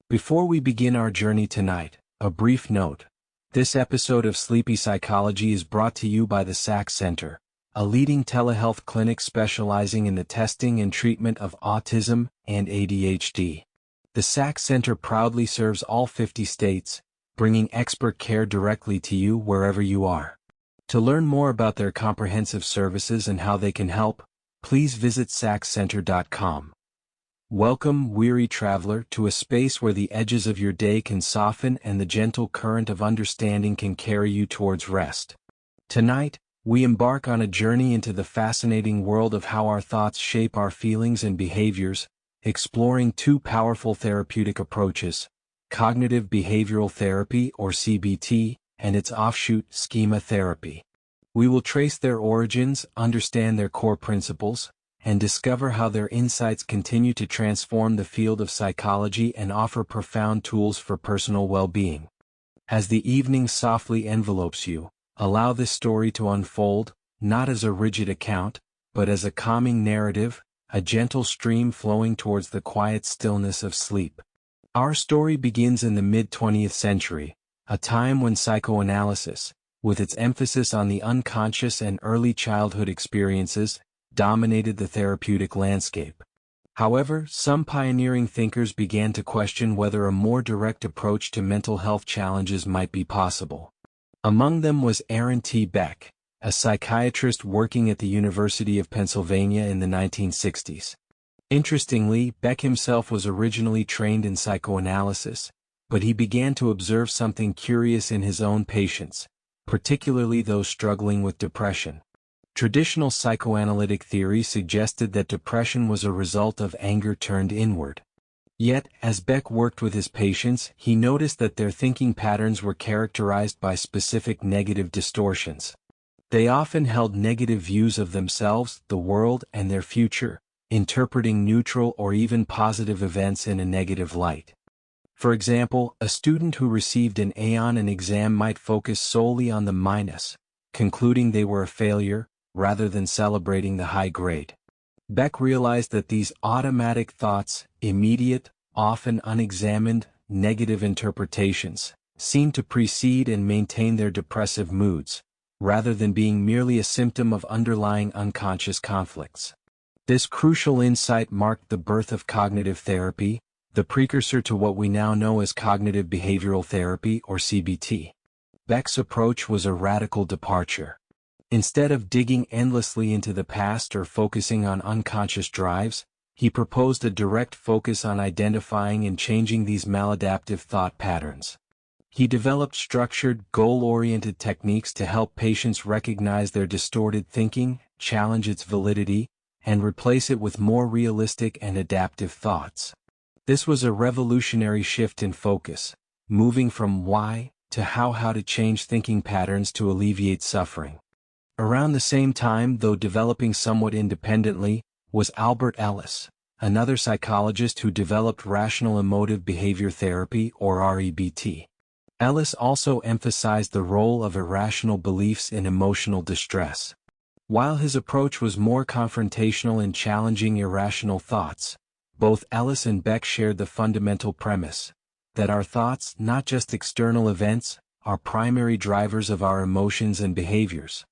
Before we begin our journey tonight, a brief note. This episode of Sleepy Psychology is brought to you by the SAC Center, a leading telehealth clinic specializing in the testing and treatment of autism and ADHD. The SAC Center proudly serves all 50 states, bringing expert care directly to you wherever you are. To learn more about their comprehensive services and how they can help, please visit saccenter.com. Welcome, weary traveler, to a space where the edges of your day can soften and the gentle current of understanding can carry you towards rest. Tonight, we embark on a journey into the fascinating world of how our thoughts shape our feelings and behaviors, exploring two powerful therapeutic approaches, cognitive behavioral therapy or CBT, and its offshoot, schema therapy. We will trace their origins, understand their core principles, and discover how their insights continue to transform the field of psychology and offer profound tools for personal well-being. As the evening softly envelopes you, allow this story to unfold, not as a rigid account, but as a calming narrative, a gentle stream flowing towards the quiet stillness of sleep. Our story begins in the mid-20th century, a time when psychoanalysis, with its emphasis on the unconscious and early childhood experiences, dominated the therapeutic landscape. However, some pioneering thinkers began to question whether a more direct approach to mental health challenges might be possible. Among them was Aaron T. Beck, a psychiatrist working at the University of Pennsylvania in the 1960s. Interestingly, Beck himself was originally trained in psychoanalysis, but he began to observe something curious in his own patients, particularly those struggling with depression. Traditional psychoanalytic theory suggested that depression was a result of anger turned inward. Yet, as Beck worked with his patients, he noticed that their thinking patterns were characterized by specific negative distortions. They often held negative views of themselves, the world, and their future, interpreting neutral or even positive events in a negative light. For example, a student who received an A on an exam might focus solely on the minus, concluding they were a failure, rather than celebrating the high grade. Beck realized that these automatic thoughts, immediate, often unexamined, negative interpretations, seemed to precede and maintain their depressive moods, rather than being merely a symptom of underlying unconscious conflicts. This crucial insight marked the birth of cognitive therapy, the precursor to what we now know as cognitive behavioral therapy or CBT. Beck's approach was a radical departure. Instead of digging endlessly into the past or focusing on unconscious drives, he proposed a direct focus on identifying and changing these maladaptive thought patterns. He developed structured, goal-oriented techniques to help patients recognize their distorted thinking, challenge its validity, and replace it with more realistic and adaptive thoughts. This was a revolutionary shift in focus, moving from why to how to change thinking patterns to alleviate suffering. Around the same time, though developing somewhat independently, was Albert Ellis, another psychologist who developed rational emotive behavior therapy or REBT. Ellis also emphasized the role of irrational beliefs in emotional distress. While his approach was more confrontational in challenging irrational thoughts, both Ellis and Beck shared the fundamental premise that our thoughts, not just external events, are primary drivers of our emotions and behaviors.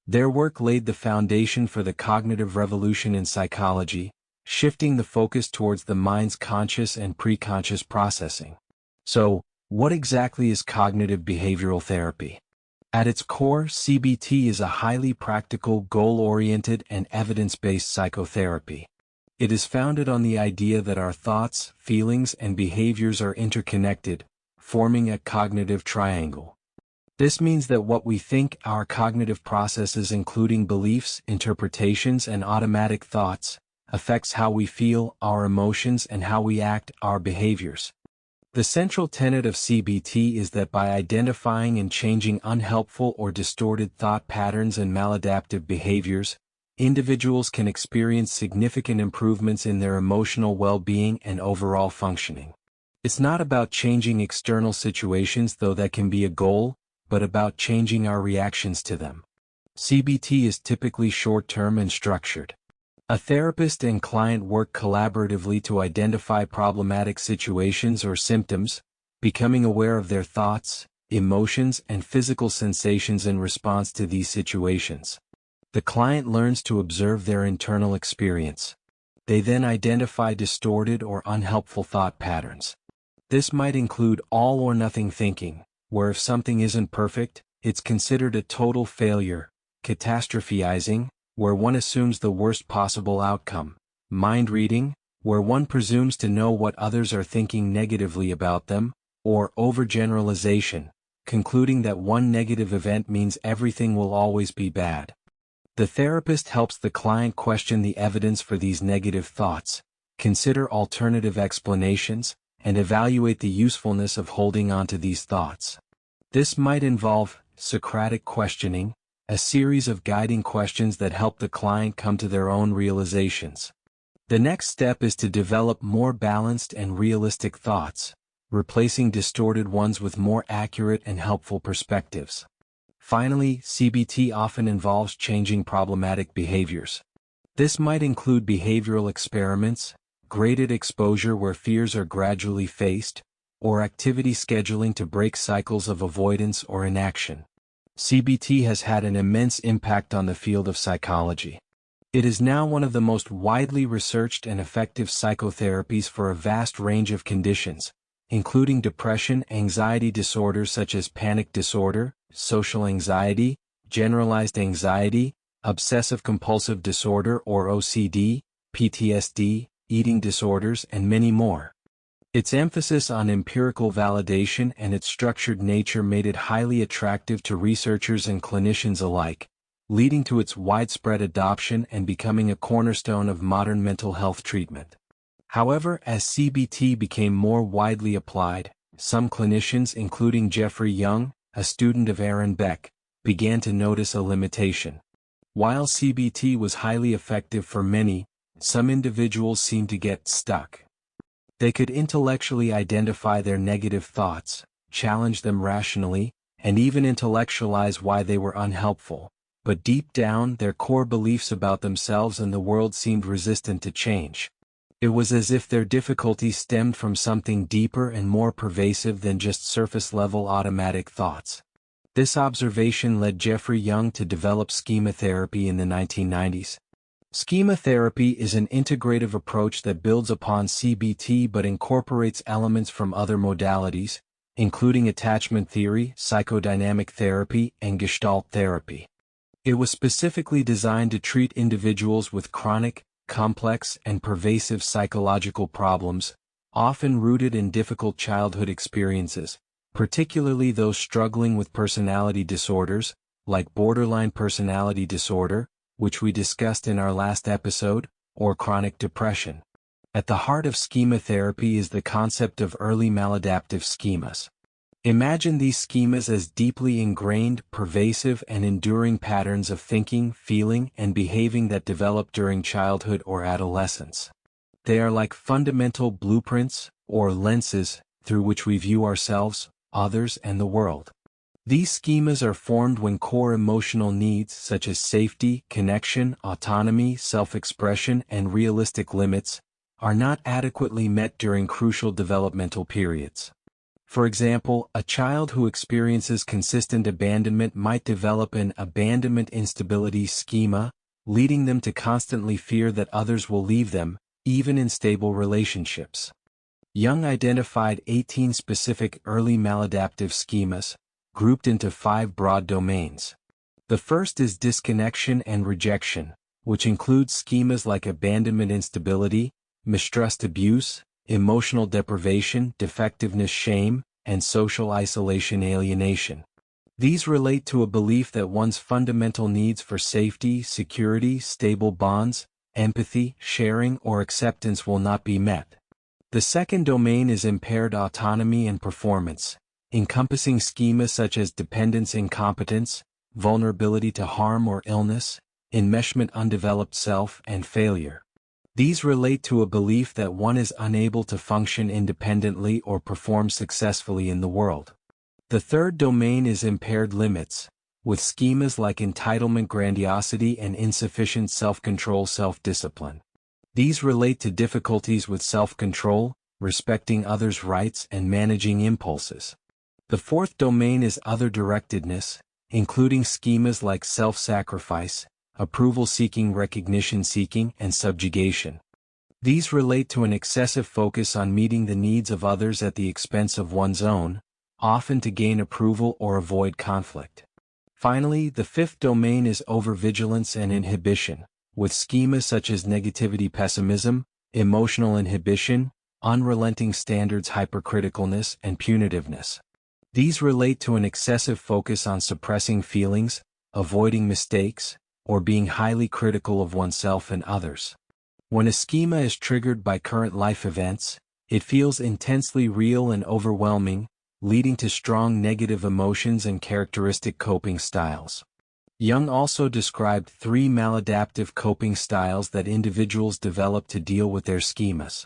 Their work laid the foundation for the cognitive revolution in psychology, shifting the focus towards the mind's conscious and preconscious processing. So, what exactly is cognitive behavioral therapy? At its core, CBT is a highly practical, goal-oriented, and evidence-based psychotherapy. It is founded on the idea that our thoughts, feelings, and behaviors are interconnected, forming a cognitive triangle. This means that what we think, our cognitive processes including beliefs, interpretations, and automatic thoughts, affects how we feel, our emotions, and how we act, our behaviors. The central tenet of CBT is that by identifying and changing unhelpful or distorted thought patterns and maladaptive behaviors, individuals can experience significant improvements in their emotional well-being and overall functioning. It's not about changing external situations, though that can be a goal, but about changing our reactions to them. CBT is typically short-term and structured. A therapist and client work collaboratively to identify problematic situations or symptoms, becoming aware of their thoughts, emotions, and physical sensations in response to these situations. The client learns to observe their internal experience. They then identify distorted or unhelpful thought patterns. This might include all or nothing thinking, where if something isn't perfect, it's considered a total failure, catastrophizing, where one assumes the worst possible outcome, mind reading, where one presumes to know what others are thinking negatively about them, or overgeneralization, concluding that one negative event means everything will always be bad. The therapist helps the client question the evidence for these negative thoughts, consider alternative explanations, and evaluate the usefulness of holding on to these thoughts. This might involve Socratic questioning, a series of guiding questions that help the client come to their own realizations. The next step is to develop more balanced and realistic thoughts, replacing distorted ones with more accurate and helpful perspectives. Finally, CBT often involves changing problematic behaviors. This might include behavioral experiments, graded exposure where fears are gradually faced, or activity scheduling to break cycles of avoidance or inaction. CBT has had an immense impact on the field of psychology. It is now one of the most widely researched and effective psychotherapies for a vast range of conditions, including depression, anxiety disorders such as panic disorder, social anxiety, generalized anxiety, obsessive-compulsive disorder or OCD, PTSD, eating disorders, and many more. Its emphasis on empirical validation and its structured nature made it highly attractive to researchers and clinicians alike, leading to its widespread adoption and becoming a cornerstone of modern mental health treatment. However, as CBT became more widely applied, some clinicians, including Jeffrey Young, a student of Aaron Beck, began to notice a limitation. While CBT was highly effective for many, some individuals seemed to get stuck. They could intellectually identify their negative thoughts, challenge them rationally, and even intellectualize why they were unhelpful, but deep down their core beliefs about themselves and the world seemed resistant to change. It was as if their difficulties stemmed from something deeper and more pervasive than just surface-level automatic thoughts. This observation led Jeffrey Young to develop schema therapy in the 1990s. Schema therapy is an integrative approach that builds upon CBT but incorporates elements from other modalities, including attachment theory, psychodynamic therapy, and Gestalt therapy. It was specifically designed to treat individuals with chronic, complex, and pervasive psychological problems, often rooted in difficult childhood experiences, particularly those struggling with personality disorders, like borderline personality disorder, which we discussed in our last episode, or chronic depression. At the heart of schema therapy is the concept of early maladaptive schemas. Imagine these schemas as deeply ingrained, pervasive, and enduring patterns of thinking, feeling, and behaving that develop during childhood or adolescence. They are like fundamental blueprints, or lenses, through which we view ourselves, others, and the world. These schemas are formed when core emotional needs such as safety, connection, autonomy, self-expression, and realistic limits are not adequately met during crucial developmental periods. For example, a child who experiences consistent abandonment might develop an abandonment instability schema, leading them to constantly fear that others will leave them, even in stable relationships. Young identified 18 specific early maladaptive schemas, grouped into 5 broad domains. The first is disconnection and rejection, which includes schemas like abandonment instability, mistrust abuse, emotional deprivation, defectiveness shame, and social isolation alienation. These relate to a belief that one's fundamental needs for safety, security, stable bonds, empathy, sharing, or acceptance will not be met. The second domain is impaired autonomy and performance, encompassing schemas such as dependence incompetence, vulnerability to harm or illness, enmeshment undeveloped self, and failure. These relate to a belief that one is unable to function independently or perform successfully in the world. The third domain is impaired limits, with schemas like entitlement, grandiosity, and insufficient self-control, self-discipline. These relate to difficulties with self-control, respecting others' rights, and managing impulses. The fourth domain is other-directedness, including schemas like self-sacrifice, approval-seeking, recognition-seeking, and subjugation. These relate to an excessive focus on meeting the needs of others at the expense of one's own, often to gain approval or avoid conflict. Finally, the fifth domain is overvigilance and inhibition, with schemas such as negativity, pessimism, emotional inhibition, unrelenting standards, hypercriticalness, and punitiveness. These relate to an excessive focus on suppressing feelings, avoiding mistakes, or being highly critical of oneself and others. When a schema is triggered by current life events, it feels intensely real and overwhelming, leading to strong negative emotions and characteristic coping styles. Jung also described 3 maladaptive coping styles that individuals develop to deal with their schemas.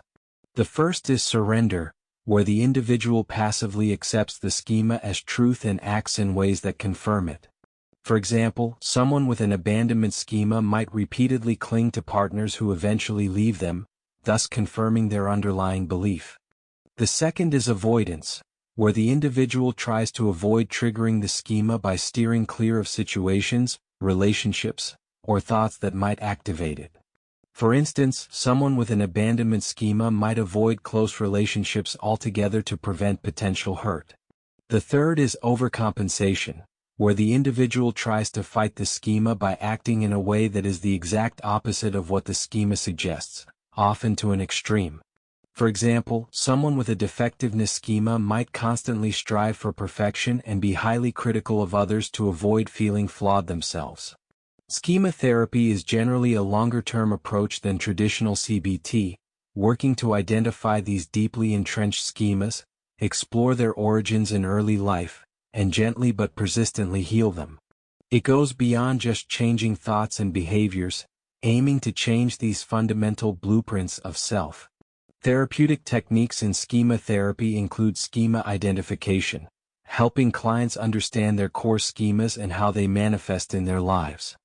The first is surrender, where the individual passively accepts the schema as truth and acts in ways that confirm it. For example, someone with an abandonment schema might repeatedly cling to partners who eventually leave them, thus confirming their underlying belief. The second is avoidance, where the individual tries to avoid triggering the schema by steering clear of situations, relationships, or thoughts that might activate it. For instance, someone with an abandonment schema might avoid close relationships altogether to prevent potential hurt. The third is overcompensation, where the individual tries to fight the schema by acting in a way that is the exact opposite of what the schema suggests, often to an extreme. For example, someone with a defectiveness schema might constantly strive for perfection and be highly critical of others to avoid feeling flawed themselves. Schema therapy is generally a longer-term approach than traditional CBT, working to identify these deeply entrenched schemas, explore their origins in early life, and gently but persistently heal them. It goes beyond just changing thoughts and behaviors, aiming to change these fundamental blueprints of self. Therapeutic techniques in schema therapy include schema identification, helping clients understand their core schemas and how they manifest in their lives.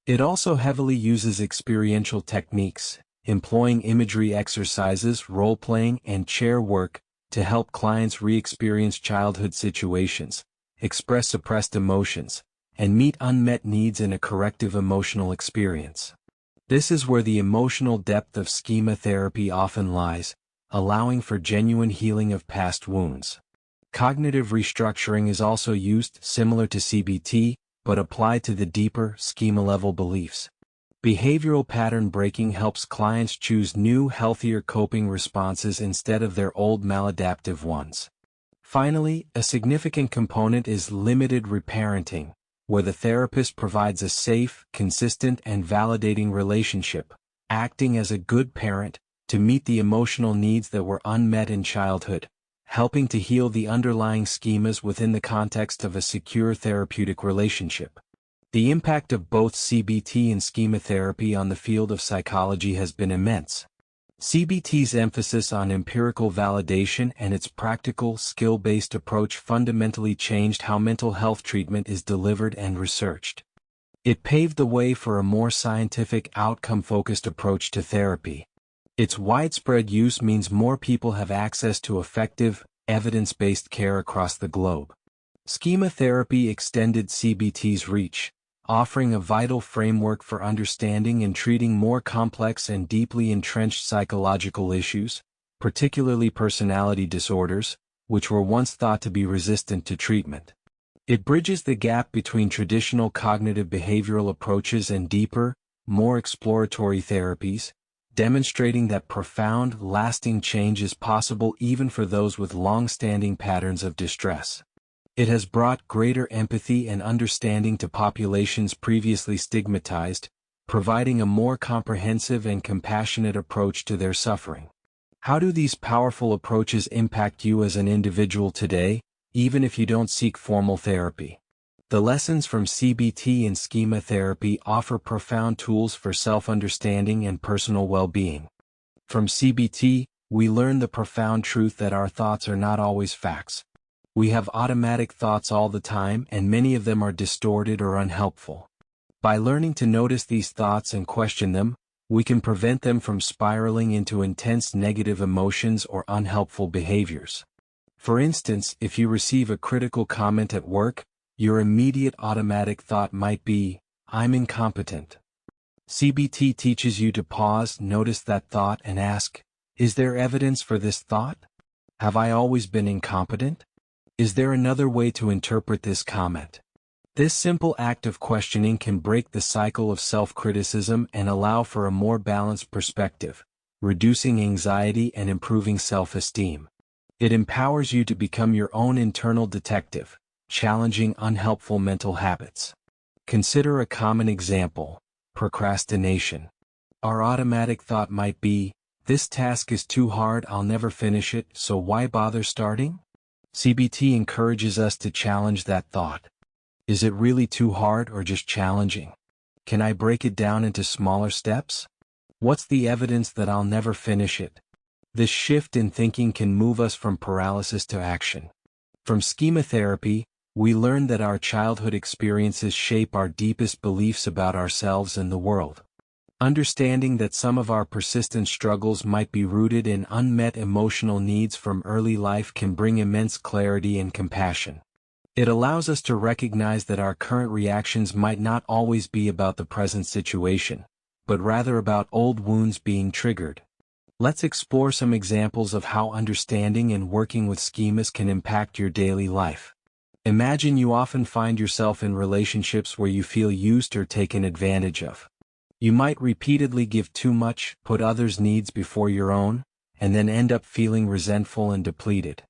It also heavily uses experiential techniques, employing imagery exercises, role-playing, and chair work to help clients re-experience childhood situations, express suppressed emotions, and meet unmet needs in a corrective emotional experience. This is where the emotional depth of schema therapy often lies, allowing for genuine healing of past wounds. Cognitive restructuring is also used, similar to CBT, but applied to the deeper, schema-level beliefs. Behavioral pattern breaking helps clients choose new, healthier coping responses instead of their old maladaptive ones. Finally, a significant component is limited reparenting, where the therapist provides a safe, consistent, and validating relationship, acting as a good parent, to meet the emotional needs that were unmet in childhood, helping to heal the underlying schemas within the context of a secure therapeutic relationship. The impact of both CBT and schema therapy on the field of psychology has been immense. CBT's emphasis on empirical validation and its practical, skill-based approach fundamentally changed how mental health treatment is delivered and researched. It paved the way for a more scientific, outcome-focused approach to therapy. Its widespread use means more people have access to effective, evidence-based care across the globe. Schema therapy extended CBT's reach, offering a vital framework for understanding and treating more complex and deeply entrenched psychological issues, particularly personality disorders, which were once thought to be resistant to treatment. It bridges the gap between traditional cognitive behavioral approaches and deeper, more exploratory therapies, demonstrating that profound, lasting change is possible even for those with long-standing patterns of distress. It has brought greater empathy and understanding to populations previously stigmatized, providing a more comprehensive and compassionate approach to their suffering. How do these powerful approaches impact you as an individual today, even if you don't seek formal therapy? The lessons from CBT and schema therapy offer profound tools for self-understanding and personal well-being. From CBT, we learn the profound truth that our thoughts are not always facts. We have automatic thoughts all the time, and many of them are distorted or unhelpful. By learning to notice these thoughts and question them, we can prevent them from spiraling into intense negative emotions or unhelpful behaviors. For instance, if you receive a critical comment at work, your immediate automatic thought might be, "I'm incompetent." CBT teaches you to pause, notice that thought, and ask, "Is there evidence for this thought? Have I always been incompetent? Is there another way to interpret this comment?" This simple act of questioning can break the cycle of self-criticism and allow for a more balanced perspective, reducing anxiety and improving self-esteem. It empowers you to become your own internal detective, challenging unhelpful mental habits. Consider a common example: procrastination. Our automatic thought might be, "This task is too hard, I'll never finish it, so why bother starting?" CBT encourages us to challenge that thought. Is it really too hard or just challenging? Can I break it down into smaller steps? What's the evidence that I'll never finish it? This shift in thinking can move us from paralysis to action. From schema therapy, we learn that our childhood experiences shape our deepest beliefs about ourselves and the world. Understanding that some of our persistent struggles might be rooted in unmet emotional needs from early life can bring immense clarity and compassion. It allows us to recognize that our current reactions might not always be about the present situation, but rather about old wounds being triggered. Let's explore some examples of how understanding and working with schemas can impact your daily life. Imagine you often find yourself in relationships where you feel used or taken advantage of. You might repeatedly give too much, put others' needs before your own, and then end up feeling resentful and depleted.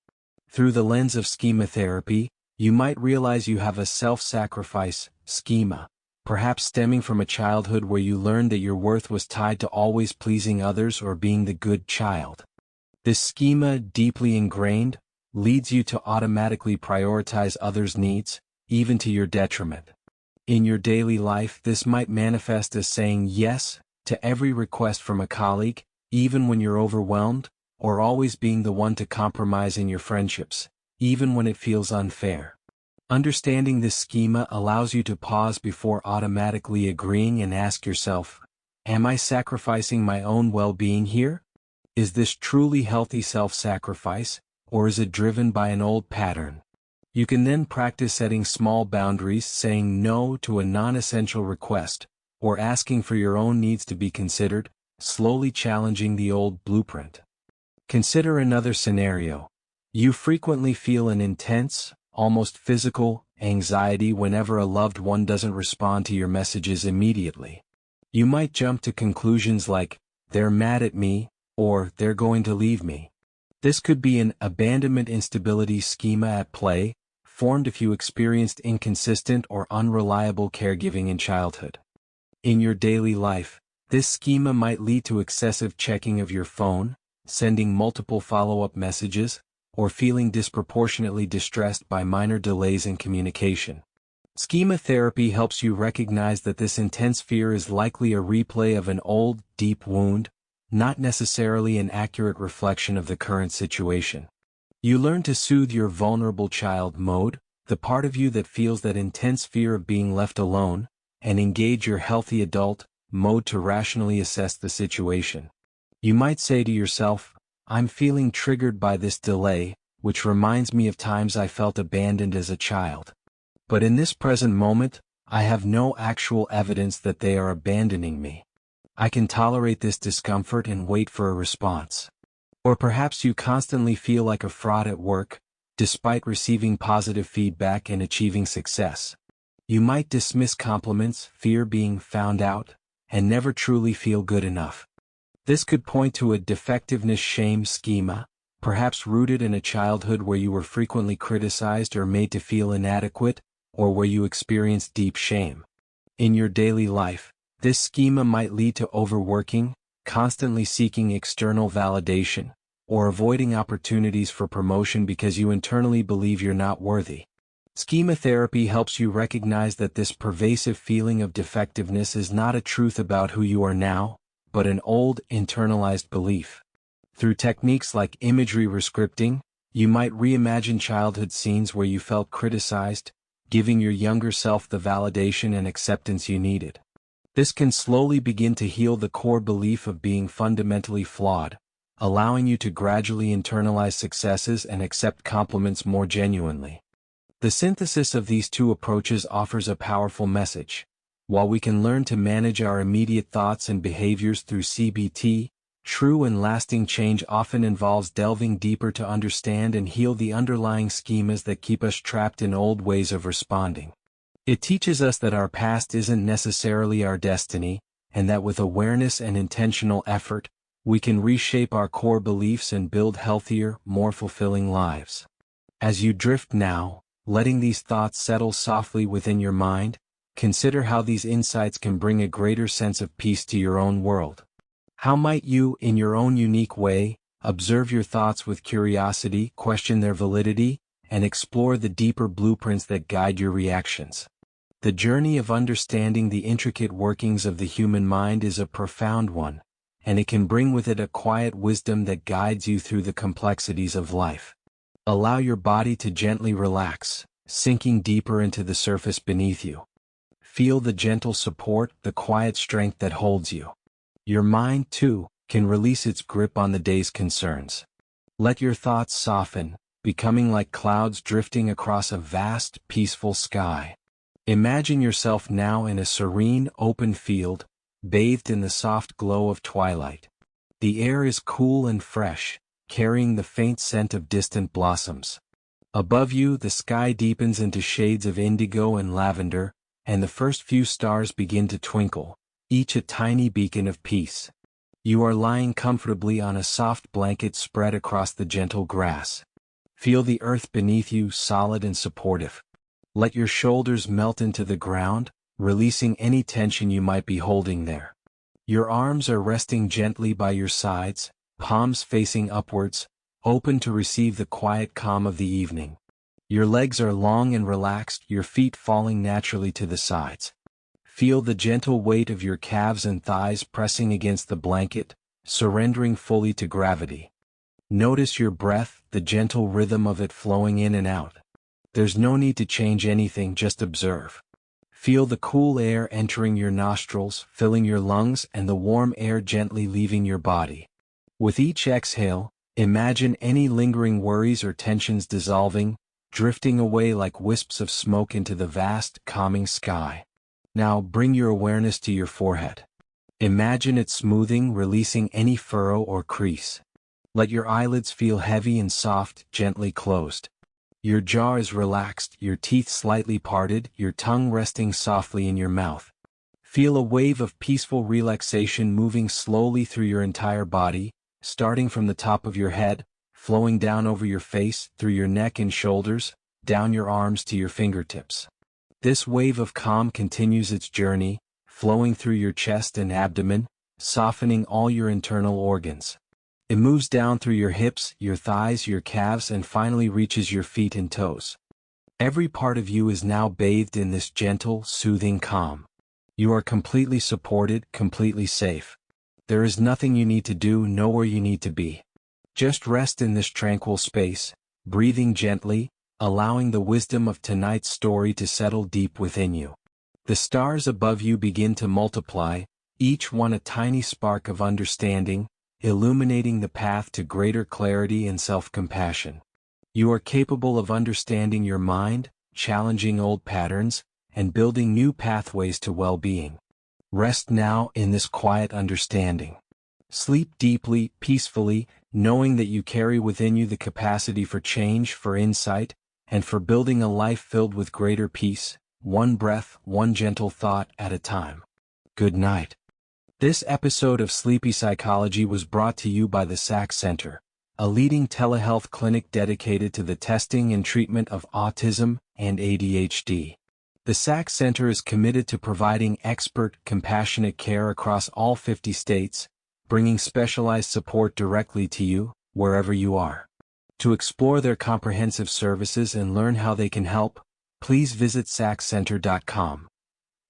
Through the lens of schema therapy, you might realize you have a self-sacrifice schema, perhaps stemming from a childhood where you learned that your worth was tied to always pleasing others or being the good child. This schema, deeply ingrained, leads you to automatically prioritize others' needs, even to your detriment. In your daily life, this might manifest as saying yes to every request from a colleague, even when you're overwhelmed, or always being the one to compromise in your friendships, even when it feels unfair. Understanding this schema allows you to pause before automatically agreeing and ask yourself, am I sacrificing my own well-being here? Is this truly healthy self-sacrifice, or is it driven by an old pattern? You can then practice setting small boundaries, saying no to a non-essential request, or asking for your own needs to be considered, slowly challenging the old blueprint. Consider another scenario. You frequently feel an intense, almost physical, anxiety whenever a loved one doesn't respond to your messages immediately. You might jump to conclusions like, "They're mad at me," or "They're going to leave me." This could be an abandonment instability schema at play, formed if you experienced inconsistent or unreliable caregiving in childhood. In your daily life, this schema might lead to excessive checking of your phone, sending multiple follow-up messages, or feeling disproportionately distressed by minor delays in communication. Schema therapy helps you recognize that this intense fear is likely a replay of an old, deep wound, not necessarily an accurate reflection of the current situation. You learn to soothe your vulnerable child mode, the part of you that feels that intense fear of being left alone, and engage your healthy adult mode to rationally assess the situation. You might say to yourself, "I'm feeling triggered by this delay, which reminds me of times I felt abandoned as a child. But in this present moment, I have no actual evidence that they are abandoning me. I can tolerate this discomfort and wait for a response." Or perhaps you constantly feel like a fraud at work, despite receiving positive feedback and achieving success. You might dismiss compliments, fear being found out, and never truly feel good enough. This could point to a defectiveness shame schema, perhaps rooted in a childhood where you were frequently criticized or made to feel inadequate, or where you experienced deep shame. In your daily life, this schema might lead to overworking, constantly seeking external validation, or avoiding opportunities for promotion because you internally believe you're not worthy. Schema therapy helps you recognize that this pervasive feeling of defectiveness is not a truth about who you are now, but an old, internalized belief. Through techniques like imagery rescripting, You might reimagine childhood scenes where you felt criticized, giving your younger self the validation and acceptance you needed. This can slowly begin to heal the core belief of being fundamentally flawed, allowing you to gradually internalize successes and accept compliments more genuinely. The synthesis of these two approaches offers a powerful message. While we can learn to manage our immediate thoughts and behaviors through CBT, true and lasting change often involves delving deeper to understand and heal the underlying schemas that keep us trapped in old ways of responding. It teaches us that our past isn't necessarily our destiny, and that with awareness and intentional effort, we can reshape our core beliefs and build healthier, more fulfilling lives. As you drift now, letting these thoughts settle softly within your mind, consider how these insights can bring a greater sense of peace to your own world. How might you, in your own unique way, observe your thoughts with curiosity, question their validity, and explore the deeper blueprints that guide your reactions? The journey of understanding the intricate workings of the human mind is a profound one, and it can bring with it a quiet wisdom that guides you through the complexities of life. Allow your body to gently relax, sinking deeper into the surface beneath you. Feel the gentle support, the quiet strength that holds you. Your mind, too, can release its grip on the day's concerns. Let your thoughts soften, becoming like clouds drifting across a vast, peaceful sky. Imagine yourself now in a serene, open field, bathed in the soft glow of twilight. The air is cool and fresh, carrying the faint scent of distant blossoms. Above you, the sky deepens into shades of indigo and lavender, and the first few stars begin to twinkle, each a tiny beacon of peace. You are lying comfortably on a soft blanket spread across the gentle grass. Feel the earth beneath you, solid and supportive. Let your shoulders melt into the ground, releasing any tension you might be holding there. Your arms are resting gently by your sides, palms facing upwards, open to receive the quiet calm of the evening. Your legs are long and relaxed, your feet falling naturally to the sides. Feel the gentle weight of your calves and thighs pressing against the blanket, surrendering fully to gravity. Notice your breath, the gentle rhythm of it flowing in and out. There's no need to change anything, just observe. Feel the cool air entering your nostrils, filling your lungs, and the warm air gently leaving your body. With each exhale, imagine any lingering worries or tensions dissolving, drifting away like wisps of smoke into the vast, calming sky. Now bring your awareness to your forehead. Imagine it smoothing, releasing any furrow or crease. Let your eyelids feel heavy and soft, gently closed. Your jaw is relaxed, your teeth slightly parted, your tongue resting softly in your mouth. Feel a wave of peaceful relaxation moving slowly through your entire body, starting from the top of your head, flowing down over your face, through your neck and shoulders, down your arms to your fingertips. This wave of calm continues its journey, flowing through your chest and abdomen, softening all your internal organs. It moves down through your hips, your thighs, your calves, and finally reaches your feet and toes. Every part of you is now bathed in this gentle, soothing calm. You are completely supported, completely safe. There is nothing you need to do, nowhere you need to be. Just rest in this tranquil space, breathing gently, allowing the wisdom of tonight's story to settle deep within you. The stars above you begin to multiply, each one a tiny spark of understanding, illuminating the path to greater clarity and self-compassion. You are capable of understanding your mind, challenging old patterns, and building new pathways to well-being. Rest now in this quiet understanding. Sleep deeply, peacefully, knowing that you carry within you the capacity for change, for insight, and for building a life filled with greater peace, one breath, one gentle thought at a time. Good night. This episode of Sleepy Psychology was brought to you by the SAC Center, a leading telehealth clinic dedicated to the testing and treatment of autism and ADHD. The SAC Center is committed to providing expert, compassionate care across all 50 states, bringing specialized support directly to you, wherever you are. To explore their comprehensive services and learn how they can help, please visit saccenter.com.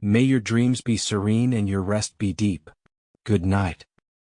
May your dreams be serene and your rest be deep. Good night.